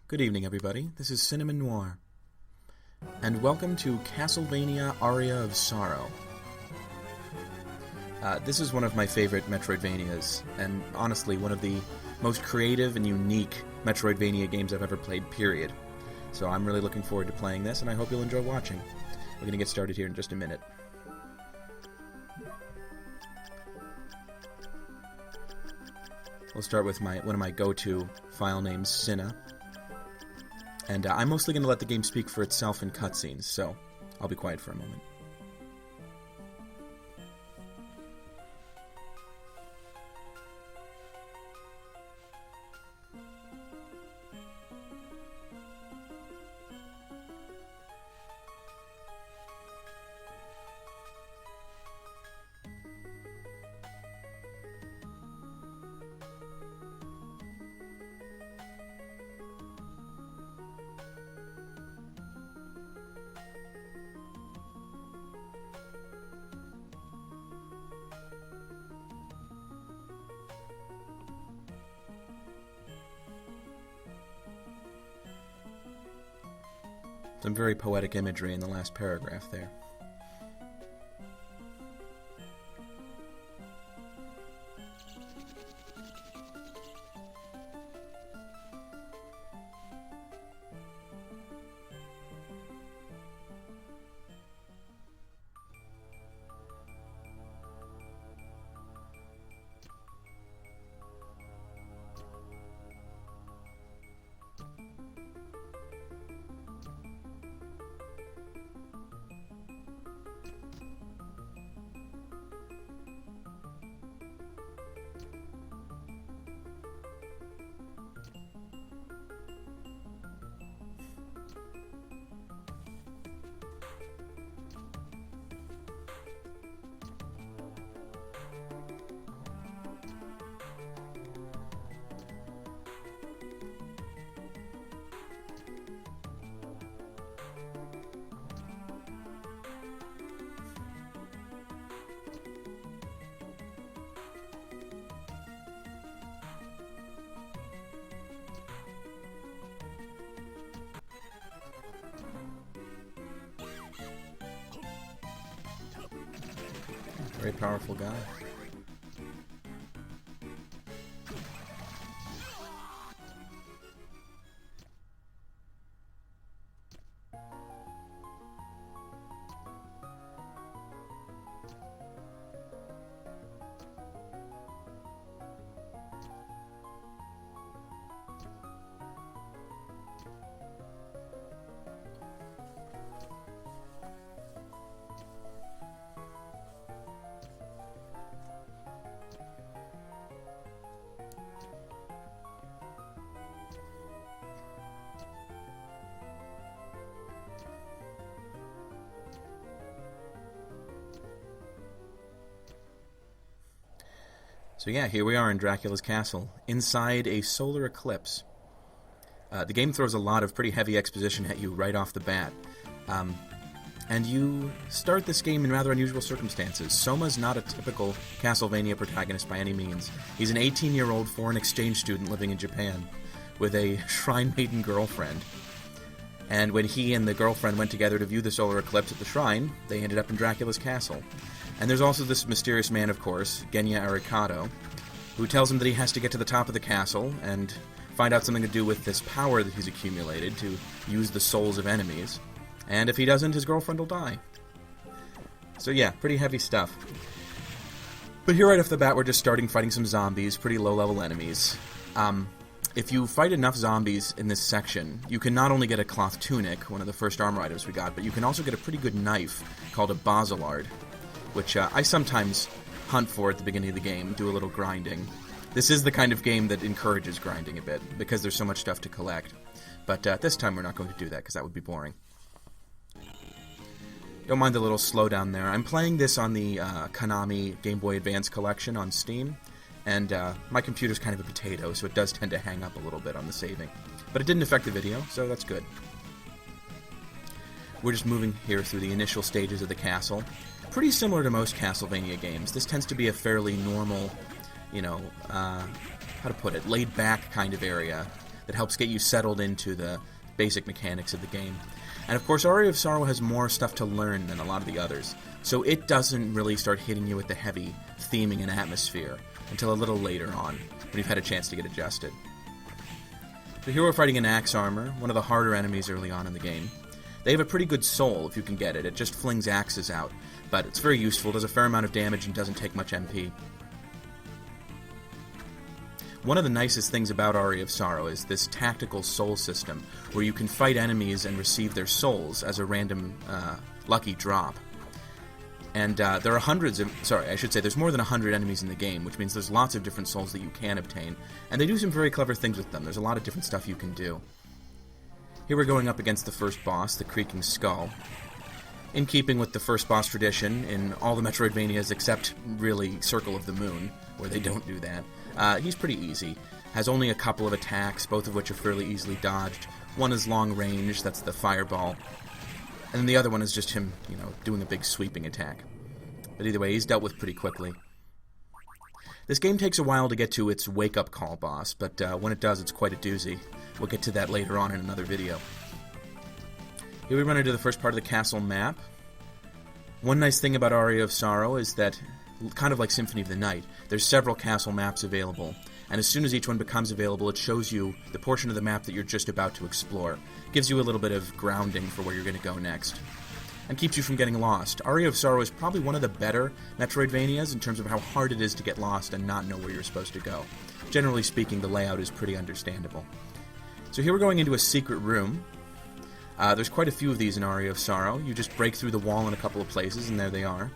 Good evening, everybody. This is Cinnamon Noir, and welcome to Castlevania Aria of Sorrow. This is one of my favorite Metroidvanias, and honestly, one of the most creative and unique Metroidvania games I've ever played, period. So I'm really looking forward to playing this, and I hope you'll enjoy watching. We're going to get started here in just a minute. We'll start with one of my go-to file names, Cinna. And I'm mostly going to let the game speak for itself in cutscenes, so I'll be quiet for a moment. Some very poetic imagery in the last paragraph there. Very powerful guy. So yeah, here we are in Dracula's castle, inside a solar eclipse. The game throws a lot of pretty heavy exposition at you right off the bat. And you start this game in rather unusual circumstances. Soma's not a typical Castlevania protagonist by any means. He's an 18-year-old foreign exchange student living in Japan with a shrine maiden girlfriend. And when he and the girlfriend went together to view the solar eclipse at the shrine, they ended up in Dracula's castle. And there's also this mysterious man, of course, Genya Arikado, who tells him that he has to get to the top of the castle and find out something to do with this power that he's accumulated to use the souls of enemies. And if he doesn't, his girlfriend will die. So yeah, pretty heavy stuff. But here right off the bat, we're just starting fighting some zombies, pretty low-level enemies. If you fight enough zombies in this section, you can not only get a cloth tunic, one of the first armor items we got, but you can also get a pretty good knife called a basilard, which I sometimes hunt for at the beginning of the game, do a little grinding. This is the kind of game that encourages grinding a bit, because there's so much stuff to collect. But this time we're not going to do that, because that would be boring. Don't mind the little slowdown there. I'm playing this on the Konami Game Boy Advance collection on Steam, and my computer's kind of a potato, so it does tend to hang up a little bit on the saving. But it didn't affect the video, so that's good. We're just moving here through the initial stages of the castle. Pretty similar to most Castlevania games. This tends to be a fairly normal, you know, how to put it, laid-back kind of area. that helps get you settled into the basic mechanics of the game. And of course, Aria of Sorrow has more stuff to learn than a lot of the others, so it doesn't really start hitting you with the heavy theming and atmosphere until a little later on, when you've had a chance to get adjusted. So here we're fighting an axe armor, one of the harder enemies early on in the game. They have a pretty good soul, if you can get it. It just flings axes out, but it's very useful, does a fair amount of damage, and doesn't take much MP. One of the nicest things about Aria of Sorrow is this tactical soul system, where you can fight enemies and receive their souls as a random lucky drop. And there are there's more than 100 enemies in the game, which means there's lots of different souls that you can obtain, and they do some very clever things with them. There's a lot of different stuff you can do. Here we're going up against the first boss, the Creaking Skull. In keeping with the first boss tradition in all the Metroidvanias except, really, Circle of the Moon, where they don't do that, he's pretty easy. Has only a couple of attacks, both of which are fairly easily dodged. One is long range, that's the fireball. And then the other one is just him, doing a big sweeping attack. But either way, he's dealt with pretty quickly. This game takes a while to get to its wake-up call boss, but when it does, it's quite a doozy. We'll get to that later on in another video. Here we run into the first part of the castle map. One nice thing about Aria of Sorrow is that, kind of like Symphony of the Night, there's several castle maps available, and as soon as each one becomes available, it shows you the portion of the map that you're just about to explore. Gives you a little bit of grounding for where you're going to go next, and keeps you from getting lost. Aria of Sorrow is probably one of the better Metroidvanias in terms of how hard it is to get lost and not know where you're supposed to go. Generally speaking, the layout is pretty understandable. So here we're going into a secret room. There's quite a few of these in Aria of Sorrow. You just break through the wall in a couple of places, and there they are.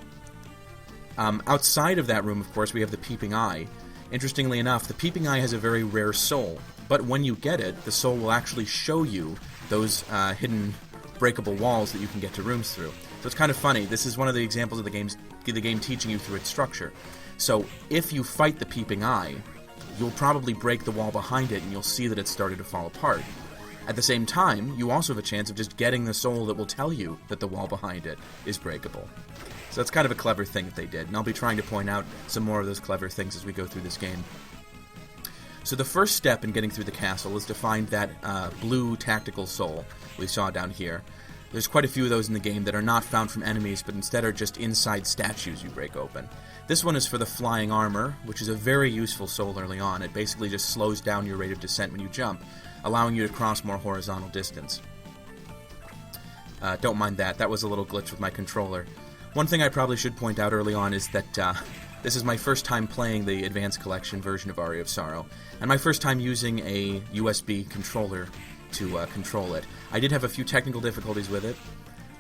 Outside of that room, of course, we have the Peeping Eye. Interestingly enough, the Peeping Eye has a very rare soul, but when you get it, the soul will actually show you those hidden breakable walls that you can get to rooms through. So it's kind of funny. This is one of the examples of the game teaching you through its structure. So if you fight the Peeping Eye, you'll probably break the wall behind it, and you'll see that it's started to fall apart. At the same time, you also have a chance of just getting the soul that will tell you that the wall behind it is breakable. So that's kind of a clever thing that they did, and I'll be trying to point out some more of those clever things as we go through this game. So the first step in getting through the castle is to find that blue tactical soul we saw down here. There's quite a few of those in the game that are not found from enemies, but instead are just inside statues you break open. This one is for the flying armor, which is a very useful soul early on. It basically just slows down your rate of descent when you jump, allowing you to cross more horizontal distance. Don't mind that. That was a little glitch with my controller. One thing I probably should point out early on is that this is my first time playing the Advanced Collection version of Aria of Sorrow, and my first time using a USB controller to control it. I did have a few technical difficulties with it.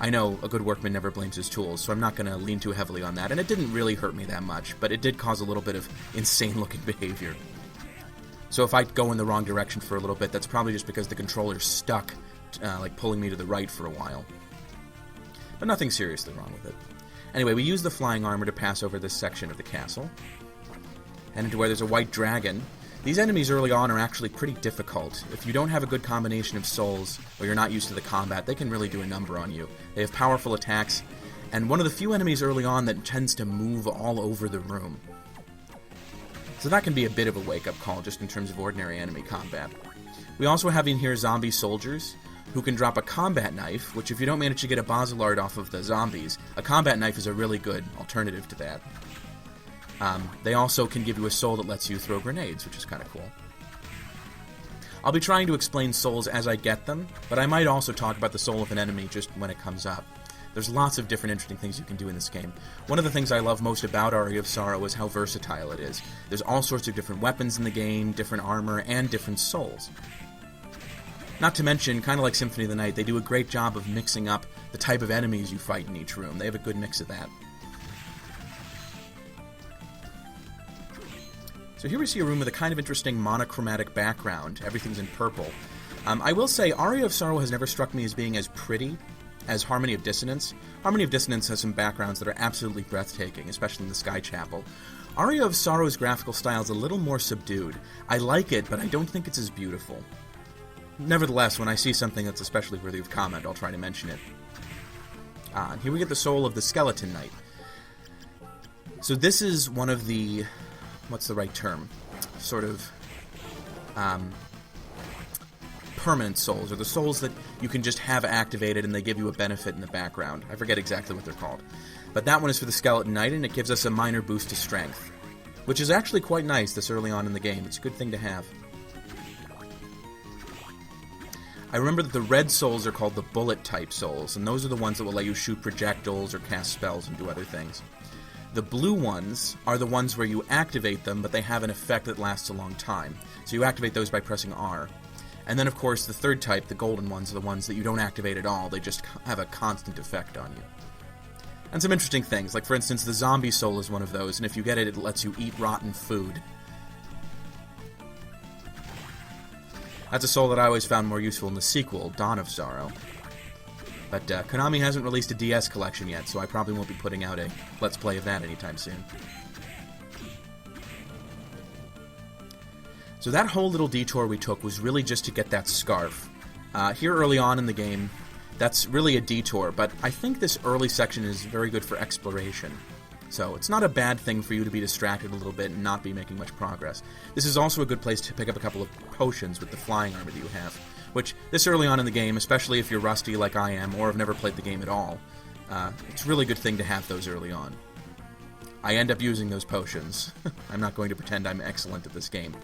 I know a good workman never blames his tools, so I'm not going to lean too heavily on that, and it didn't really hurt me that much, but it did cause a little bit of insane-looking behavior. So if I go in the wrong direction for a little bit, that's probably just because the controller's stuck, like pulling me to the right for a while. But nothing seriously wrong with it. Anyway, we use the flying armor to pass over this section of the castle, and into where there's a white dragon. These enemies early on are actually pretty difficult. If you don't have a good combination of souls, or you're not used to the combat, they can really do a number on you. They have powerful attacks, and one of the few enemies early on that tends to move all over the room. So that can be a bit of a wake-up call just in terms of ordinary enemy combat. We also have in here zombie soldiers, who can drop a combat knife, which if you don't manage to get a Basilard off of the zombies, a combat knife is a really good alternative to that. They also can give you a soul that lets you throw grenades, which is kind of cool. I'll be trying to explain souls as I get them, but I might also talk about the soul of an enemy just when it comes up. There's lots of different interesting things you can do in this game. One of the things I love most about Aria of Sorrow is how versatile it is. There's all sorts of different weapons in the game, different armor, and different souls. Not to mention, kind of like Symphony of the Night, they do a great job of mixing up the type of enemies you fight in each room. They have a good mix of that. So here we see a room with a kind of interesting monochromatic background. Everything's in purple. I will say, Aria of Sorrow has never struck me as being as pretty as Harmony of Dissonance. Harmony of Dissonance has some backgrounds that are absolutely breathtaking, especially in the Sky Chapel. Aria of Sorrow's graphical style is a little more subdued. I like it, but I don't think it's as beautiful. Nevertheless, when I see something that's especially worthy of comment, I'll try to mention it. Here we get the soul of the Skeleton Knight. So this is one of the... what's the right term? Sort of... permanent souls, or the souls that you can just have activated and they give you a benefit in the background. I forget exactly what they're called. But that one is for the Skeleton Knight, and it gives us a minor boost to strength, which is actually quite nice this early on in the game. It's a good thing to have. I remember that the red souls are called the bullet-type souls, and those are the ones that will let you shoot projectiles or cast spells and do other things. The blue ones are the ones where you activate them, but they have an effect that lasts a long time. So you activate those by pressing R. And then, of course, the third type, the golden ones, are the ones that you don't activate at all. They just have a constant effect on you. And some interesting things, like, for instance, the zombie soul is one of those, and if you get it, it lets you eat rotten food. That's a soul that I always found more useful in the sequel, Dawn of Sorrow. But Konami hasn't released a DS collection yet, so I probably won't be putting out a Let's Play of that anytime soon. So that whole little detour we took was really just to get that scarf. Here early on in the game, that's really a detour, but I think this early section is very good for exploration. So it's not a bad thing for you to be distracted a little bit and not be making much progress. This is also a good place to pick up a couple of potions with the flying armor that you have, which this early on in the game, especially if you're rusty like I am or have never played the game at all, it's a really good thing to have those early on. I end up using those potions. I'm not going to pretend I'm excellent at this game.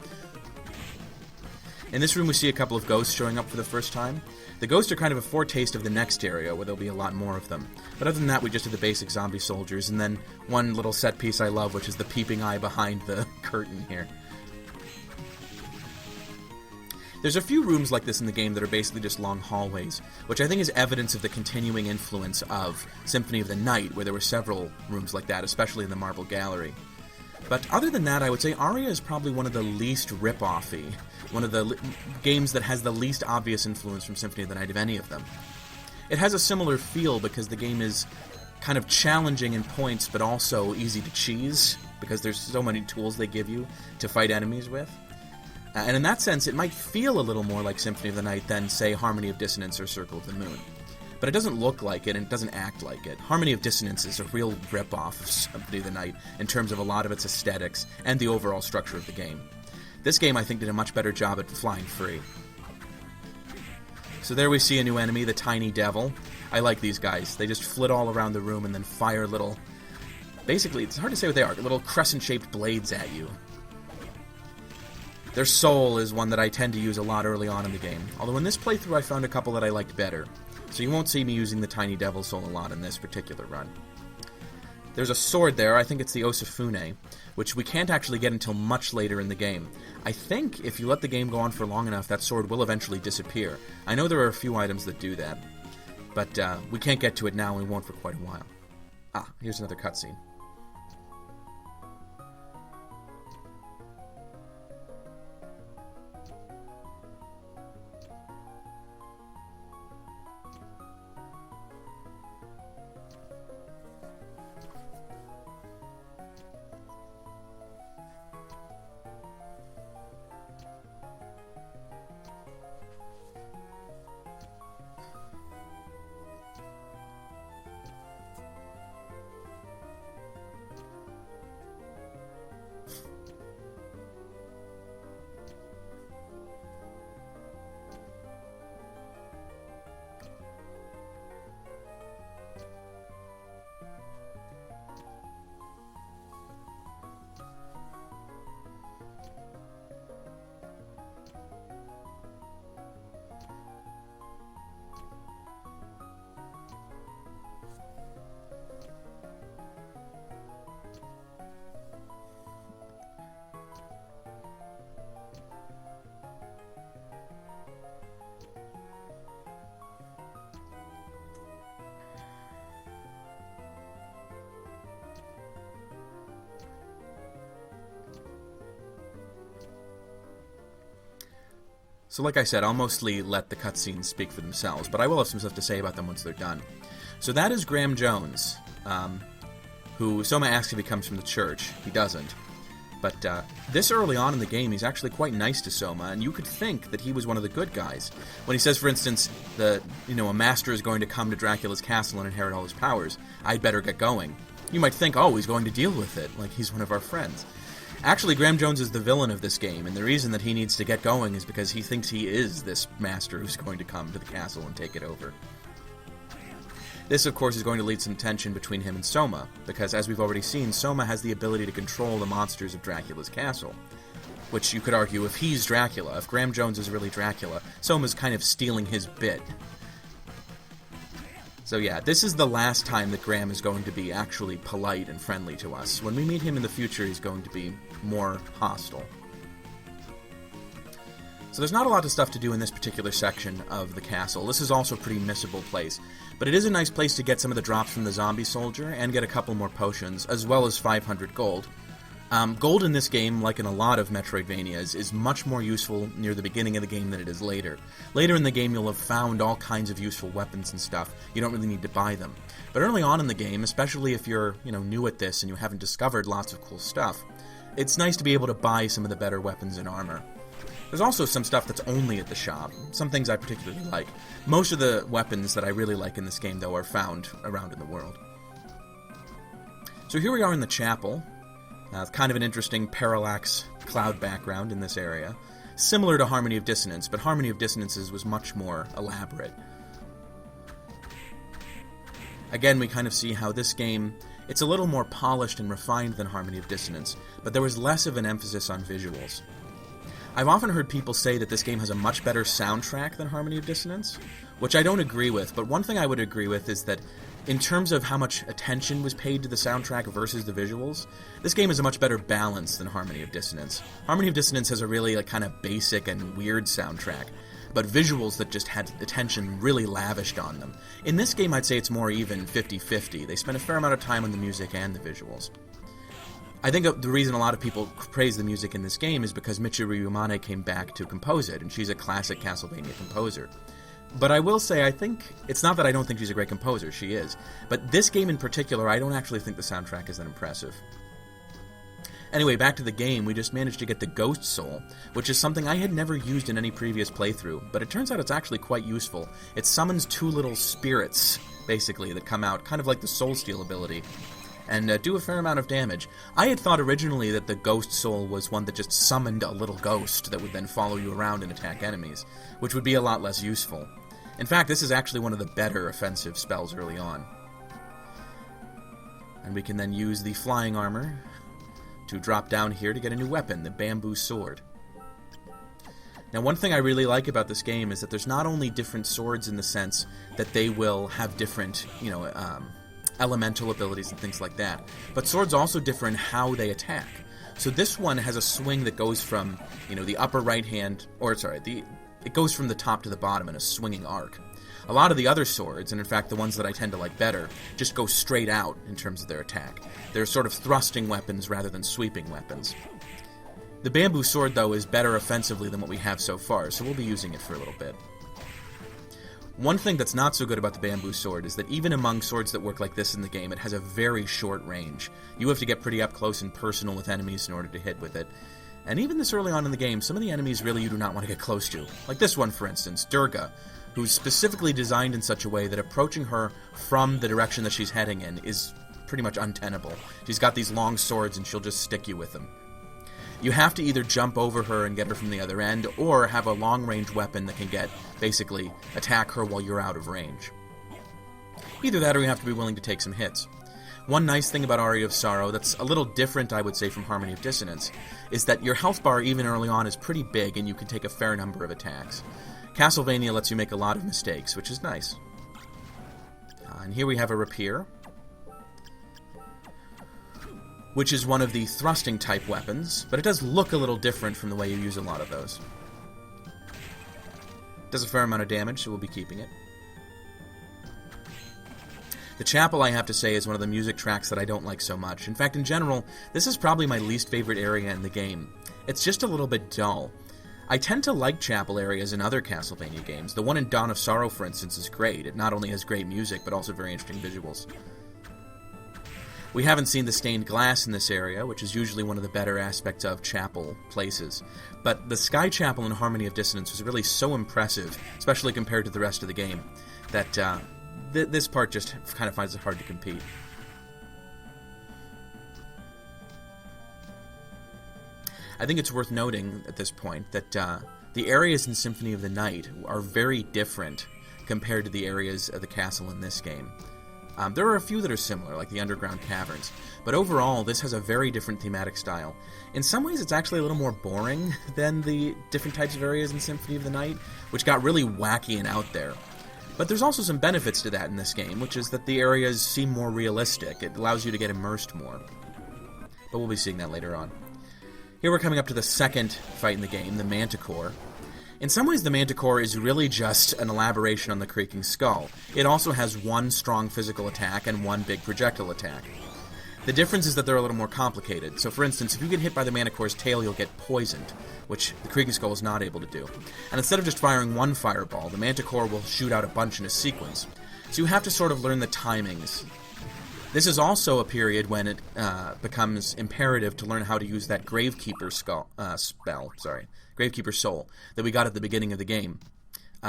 In this room we see a couple of ghosts showing up for the first time. The ghosts are kind of a foretaste of the next area, where there'll be a lot more of them. But other than that, we just have the basic zombie soldiers, and then one little set piece I love, which is the peeping eye behind the curtain here. There's a few rooms like this in the game that are basically just long hallways, which I think is evidence of the continuing influence of Symphony of the Night, where there were several rooms like that, especially in the Marble Gallery. But other than that, I would say Aria is probably one of the least rip-offy, one of the games that has the least obvious influence from Symphony of the Night of any of them. It has a similar feel because the game is kind of challenging in points, but also easy to cheese, because there's so many tools they give you to fight enemies with. And in that sense, it might feel a little more like Symphony of the Night than, say, Harmony of Dissonance or Circle of the Moon. But it doesn't look like it, and it doesn't act like it. Harmony of Dissonance is a real rip-off of Symphony of the Night in terms of a lot of its aesthetics and the overall structure of the game. This game, I think, did a much better job at flying free. So there we see a new enemy, the Tiny Devil. I like these guys. They just flit all around the room and then fire little... Basically, it's hard to say what they are. Little crescent-shaped blades at you. Their soul is one that I tend to use a lot early on in the game. Although in this playthrough I found a couple that I liked better. So you won't see me using the Tiny Devil soul a lot in this particular run. There's a sword there, I think it's the Osafune, which we can't actually get until much later in the game. I think if you let the game go on for long enough, that sword will eventually disappear. I know there are a few items that do that, but we can't get to it now and we won't for quite a while. Ah, here's another cutscene. So like I said, I'll mostly let the cutscenes speak for themselves, but I will have some stuff to say about them once they're done. So that is Graham Jones, who Soma asks if he comes from the church. He doesn't. But this early on in the game, he's actually quite nice to Soma, and you could think that he was one of the good guys. When he says, for instance, that a master is going to come to Dracula's castle and inherit all his powers, I'd better get going. You might think, oh, he's going to deal with it, like he's one of our friends. Actually, Graham Jones is the villain of this game, and the reason that he needs to get going is because he thinks he is this master who's going to come to the castle and take it over. This, of course, is going to lead some tension between him and Soma, because as we've already seen, Soma has the ability to control the monsters of Dracula's castle. Which you could argue, if he's Dracula, if Graham Jones is really Dracula, Soma's kind of stealing his bit. So yeah, this is the last time that Graham is going to be actually polite and friendly to us. When we meet him in the future, he's going to be more hostile. So there's not a lot of stuff to do in this particular section of the castle. This is also a pretty missable place. But it is a nice place to get some of the drops from the zombie soldier and get a couple more potions, as well as 500 gold. Gold in this game, like in a lot of Metroidvanias, is much more useful near the beginning of the game than it is later. Later in the game, you'll have found all kinds of useful weapons and stuff. You don't really need to buy them. But early on in the game, especially if you're, new at this and you haven't discovered lots of cool stuff, it's nice to be able to buy some of the better weapons and armor. There's also some stuff that's only at the shop, some things I particularly like. Most of the weapons that I really like in this game, though, are found around in the world. So here we are in the chapel. Kind of an interesting parallax cloud background in this area. Similar to Harmony of Dissonance, but Harmony of Dissonance's was much more elaborate. Again, we kind of see how this game, it's a little more polished and refined than Harmony of Dissonance, but there was less of an emphasis on visuals. I've often heard people say that this game has a much better soundtrack than Harmony of Dissonance, which I don't agree with, but one thing I would agree with is that in terms of how much attention was paid to the soundtrack versus the visuals, this game is a much better balance than Harmony of Dissonance. Harmony of Dissonance has a really kind of basic and weird soundtrack, but visuals that just had attention really lavished on them. In this game, I'd say it's more even 50-50. They spent a fair amount of time on the music and the visuals. I think the reason a lot of people praise the music in this game is because Michiru Yamane came back to compose it, and she's a classic Castlevania composer. But I will say, I think, it's not that I don't think she's a great composer, she is, but this game in particular, I don't actually think the soundtrack is that impressive. Anyway, back to the game, we just managed to get the Ghost Soul, which is something I had never used in any previous playthrough, but it turns out it's actually quite useful. It summons two little spirits, basically, that come out, kind of like the Soul Steal ability, and do a fair amount of damage. I had thought originally that the Ghost Soul was one that just summoned a little ghost that would then follow you around and attack enemies, which would be a lot less useful. In fact, this is actually one of the better offensive spells early on. And we can then use the flying armor to drop down here to get a new weapon, the bamboo sword. Now, one thing I really like about this game is that there's not only different swords in the sense that they will have different, elemental abilities and things like that, but swords also differ in how they attack. So this one has a swing that goes from, the upper right hand, it goes from the top to the bottom in a swinging arc. A lot of the other swords, and in fact the ones that I tend to like better, just go straight out in terms of their attack. They're sort of thrusting weapons rather than sweeping weapons. The bamboo sword, though, is better offensively than what we have so far, so we'll be using it for a little bit. One thing that's not so good about the bamboo sword is that even among swords that work like this in the game, it has a very short range. You have to get pretty up close and personal with enemies in order to hit with it. And even this early on in the game, some of the enemies really you do not want to get close to. Like this one, for instance, Durga, who's specifically designed in such a way that approaching her from the direction that she's heading in is pretty much untenable. She's got these long swords and she'll just stick you with them. You have to either jump over her and get her from the other end, or have a long-range weapon that can basically attack her while you're out of range. Either that or you have to be willing to take some hits. One nice thing about Aria of Sorrow that's a little different, I would say, from Harmony of Dissonance, is that your health bar, even early on, is pretty big and you can take a fair number of attacks. Castlevania lets you make a lot of mistakes, which is nice. And here we have a rapier, which is one of the thrusting type weapons, but it does look a little different from the way you use a lot of those. It does a fair amount of damage, so we'll be keeping it. The chapel, I have to say, is one of the music tracks that I don't like so much. In fact, in general, this is probably my least favorite area in the game. It's just a little bit dull. I tend to like chapel areas in other Castlevania games. The one in Dawn of Sorrow, for instance, is great. It not only has great music, but also very interesting visuals. We haven't seen the stained glass in this area, which is usually one of the better aspects of chapel places. But the Sky Chapel in Harmony of Dissonance was really so impressive, especially compared to the rest of the game, that this part just kind of finds it hard to compete. I think it's worth noting at this point that the areas in Symphony of the Night are very different compared to the areas of the castle in this game. There are a few that are similar, like the underground caverns, but overall, this has a very different thematic style. In some ways, it's actually a little more boring than the different types of areas in Symphony of the Night, which got really wacky and out there. But there's also some benefits to that in this game, which is that the areas seem more realistic. It allows you to get immersed more. But we'll be seeing that later on. Here we're coming up to the second fight in the game, the Manticore. In some ways, the Manticore is really just an elaboration on the Creaking Skull. It also has one strong physical attack and one big projectile attack. The difference is that they're a little more complicated. So for instance, if you get hit by the Manticore's tail, you'll get poisoned, which the Creaking Skull is not able to do. And instead of just firing one fireball, the Manticore will shoot out a bunch in a sequence. So you have to sort of learn the timings. This is also a period when it becomes imperative to learn how to use that Gravekeeper Gravekeeper Soul that we got at the beginning of the game,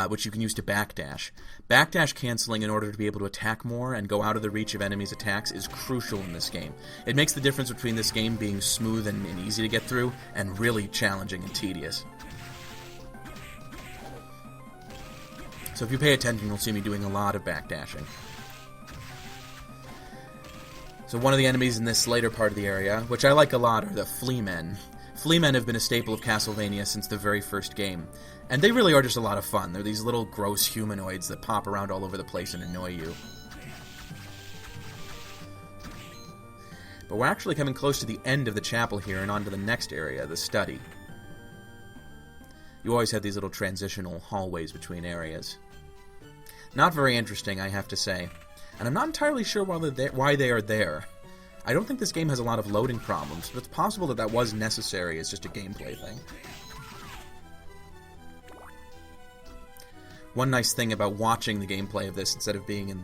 which you can use to backdash. Backdash canceling in order to be able to attack more and go out of the reach of enemies' attacks is crucial in this game. It makes the difference between this game being smooth and easy to get through and really challenging and tedious. So if you pay attention, you'll see me doing a lot of backdashing. So one of the enemies in this later part of the area, which I like a lot, are the Fleamen. Fleamen have been a staple of Castlevania since the very first game, and they really are just a lot of fun. They're these little gross humanoids that pop around all over the place and annoy you. But we're actually coming close to the end of the chapel here and on to the next area, the study. You always have these little transitional hallways between areas. Not very interesting, I have to say. And I'm not entirely sure why they are there. I don't think this game has a lot of loading problems, but it's possible that that was necessary as just a gameplay thing. One nice thing about watching the gameplay of this instead of being in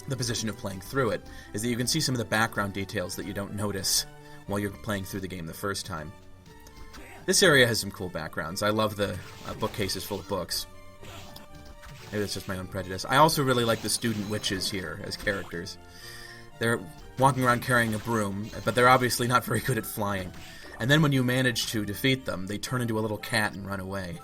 the position of playing through it is that you can see some of the background details that you don't notice while you're playing through the game the first time. This area has some cool backgrounds. I love the bookcases full of books. Maybe that's just my own prejudice. I also really like the student witches here as characters. They're walking around carrying a broom, but they're obviously not very good at flying. And then when you manage to defeat them, they turn into a little cat and run away.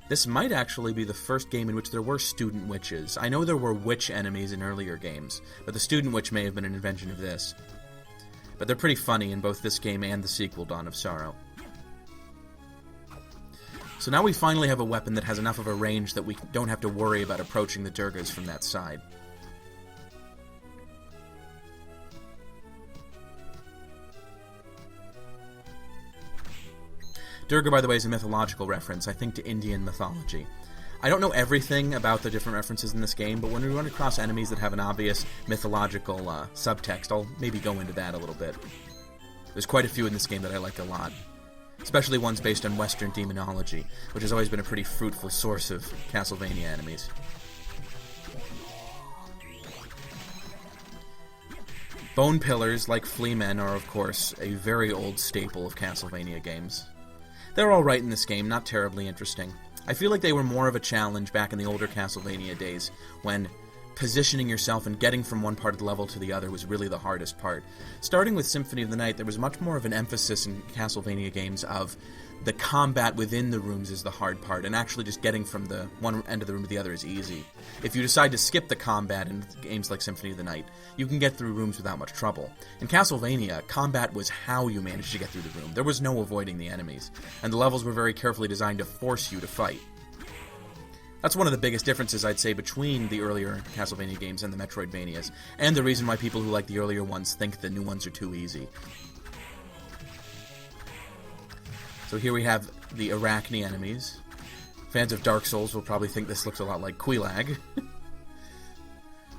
This might actually be the first game in which there were student witches. I know there were witch enemies in earlier games, but the student witch may have been an invention of this. But they're pretty funny in both this game and the sequel, Dawn of Sorrow. So now we finally have a weapon that has enough of a range that we don't have to worry about approaching the Durgas from that side. Durga, by the way, is a mythological reference, I think, to Indian mythology. I don't know everything about the different references in this game, but when we run across enemies that have an obvious mythological subtext, I'll maybe go into that a little bit. There's quite a few in this game that I like a lot, especially ones based on Western demonology, which has always been a pretty fruitful source of Castlevania enemies. Bone pillars, like Fleamen, are of course a very old staple of Castlevania games. They're alright in this game, not terribly interesting. I feel like they were more of a challenge back in the older Castlevania days, when positioning yourself and getting from one part of the level to the other was really the hardest part. Starting with Symphony of the Night, there was much more of an emphasis in Castlevania games of the combat within the rooms is the hard part, and actually just getting from the one end of the room to the other is easy. If you decide to skip the combat in games like Symphony of the Night, you can get through rooms without much trouble. In Castlevania, combat was how you managed to get through the room. There was no avoiding the enemies, and the levels were very carefully designed to force you to fight. That's one of the biggest differences, I'd say, between the earlier Castlevania games and the Metroidvanias, and the reason why people who like the earlier ones think the new ones are too easy. So here we have the Arachne enemies. Fans of Dark Souls will probably think this looks a lot like Quelaag.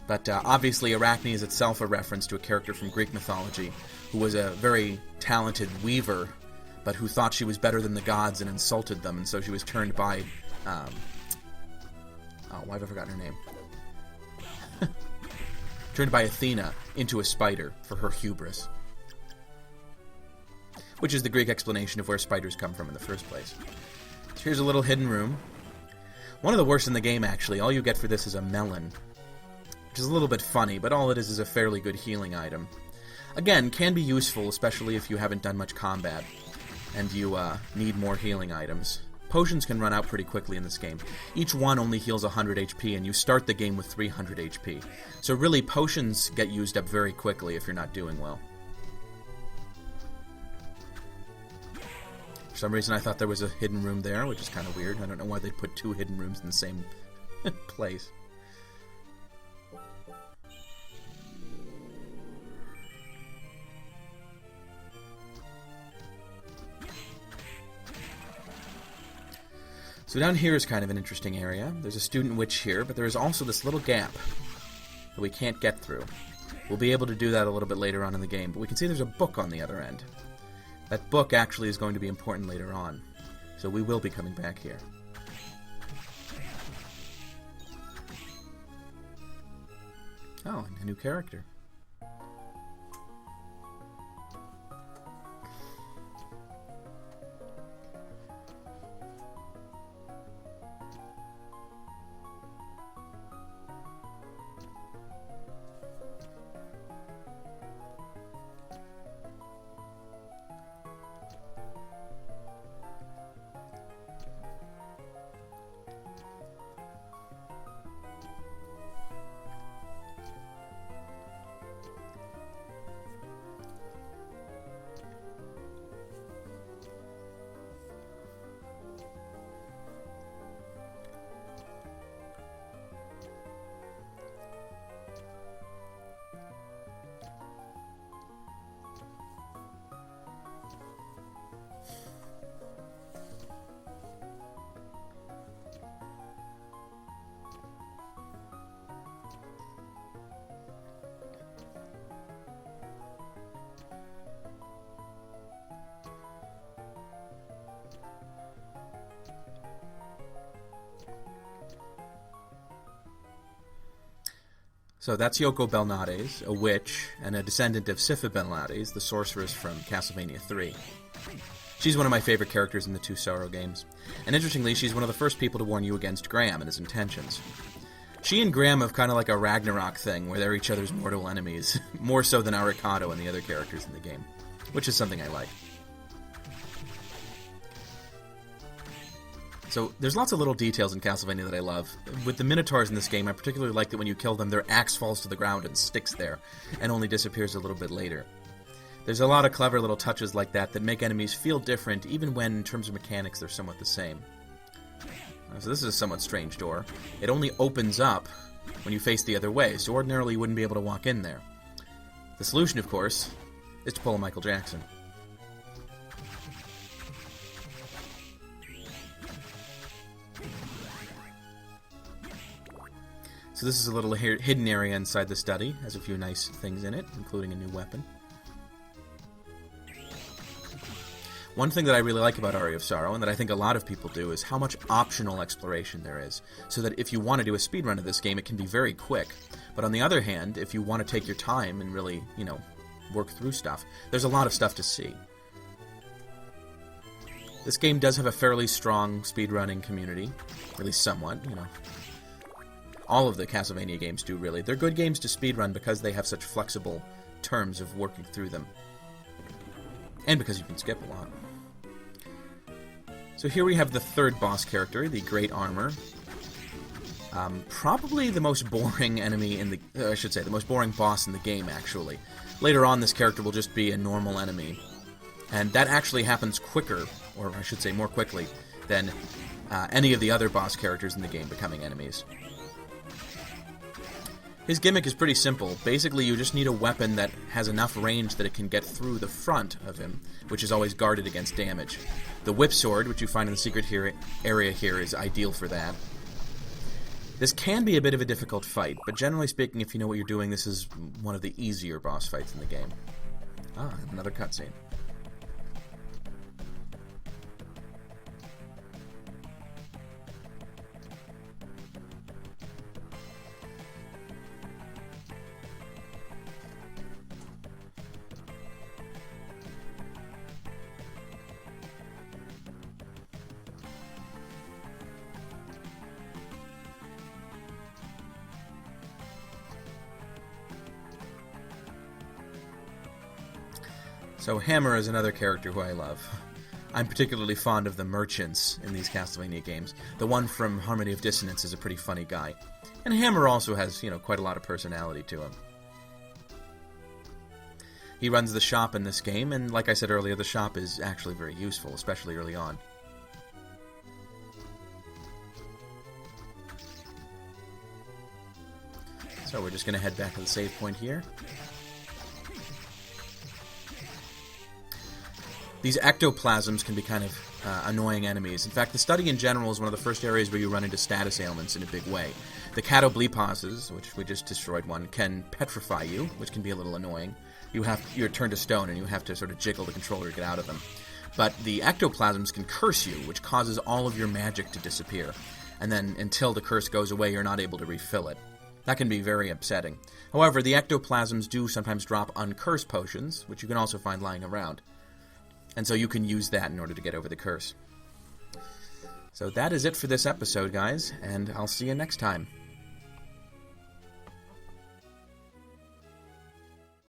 But obviously Arachne is itself a reference to a character from Greek mythology who was a very talented weaver, but who thought she was better than the gods and insulted them, and so she was turned by... why have I forgotten her name? Turned by Athena into a spider for her hubris. Which is the Greek explanation of where spiders come from in the first place. So here's a little hidden room. One of the worst in the game, actually. All you get for this is a melon, which is a little bit funny, but all it is a fairly good healing item. Again, can be useful, especially if you haven't done much combat and you need more healing items. Potions can run out pretty quickly in this game. Each one only heals 100 HP, and you start the game with 300 HP. So really, potions get used up very quickly if you're not doing well. For some reason, I thought there was a hidden room there, which is kind of weird. I don't know why they'd put 2 hidden rooms in the same place. So down here is kind of an interesting area. There's a student witch here, but there is also this little gap that we can't get through. We'll be able to do that a little bit later on in the game, but we can see there's a book on the other end. That book actually is going to be important later on, so we will be coming back here. Oh, and a new character. So that's Yoko Belnades, a witch, and a descendant of Sipha Belnades, the sorceress from Castlevania 3. She's one of my favorite characters in the 2 Sorrow games. And interestingly, she's one of the first people to warn you against Graham and his intentions. She and Graham have kind of like a Ragnarok thing, where they're each other's mortal enemies, more so than Arikado and the other characters in the game, which is something I like. So, there's lots of little details in Castlevania that I love. With the Minotaurs in this game, I particularly like that when you kill them, their axe falls to the ground and sticks there, and only disappears a little bit later. There's a lot of clever little touches like that that make enemies feel different, even when, in terms of mechanics, they're somewhat the same. So this is a somewhat strange door. It only opens up when you face the other way, so ordinarily you wouldn't be able to walk in there. The solution, of course, is to pull a Michael Jackson. So this is a little hidden area inside the study. Has a few nice things in it, including a new weapon. One thing that I really like about Aria of Sorrow, and that I think a lot of people do, is how much optional exploration there is. So that if you want to do a speedrun of this game, it can be very quick. But on the other hand, if you want to take your time and really, work through stuff, there's a lot of stuff to see. This game does have a fairly strong speedrunning community, at least somewhat, All of the Castlevania games do, really. They're good games to speedrun because they have such flexible terms of working through them. And because you can skip a lot. So here we have the third boss character, the Great Armor. Probably the most boring enemy in the... the most boring boss in the game, actually. Later on, this character will just be a normal enemy. And that actually happens quicker, or I should say more quickly, than any of the other boss characters in the game becoming enemies. His gimmick is pretty simple. Basically, you just need a weapon that has enough range that it can get through the front of him, which is always guarded against damage. The whip sword, which you find in the secret area here, is ideal for that. This can be a bit of a difficult fight, but generally speaking, if you know what you're doing, this is one of the easier boss fights in the game. Ah, another cutscene. So Hammer is another character who I love. I'm particularly fond of the merchants in these Castlevania games. The one from Harmony of Dissonance is a pretty funny guy. And Hammer also has, quite a lot of personality to him. He runs the shop in this game, and like I said earlier, the shop is actually very useful, especially early on. So we're just going to head back to the save point here. These ectoplasms can be kind of annoying enemies. In fact, the study in general is one of the first areas where you run into status ailments in a big way. The catobleposes, which we just destroyed one, can petrify you, which can be a little annoying. You're turned to stone and you have to sort of jiggle the controller to get out of them. But the ectoplasms can curse you, which causes all of your magic to disappear. And then until the curse goes away, you're not able to refill it. That can be very upsetting. However, the ectoplasms do sometimes drop uncurse potions, which you can also find lying around. And so you can use that in order to get over the curse. So that is it for this episode, guys, and I'll see you next time.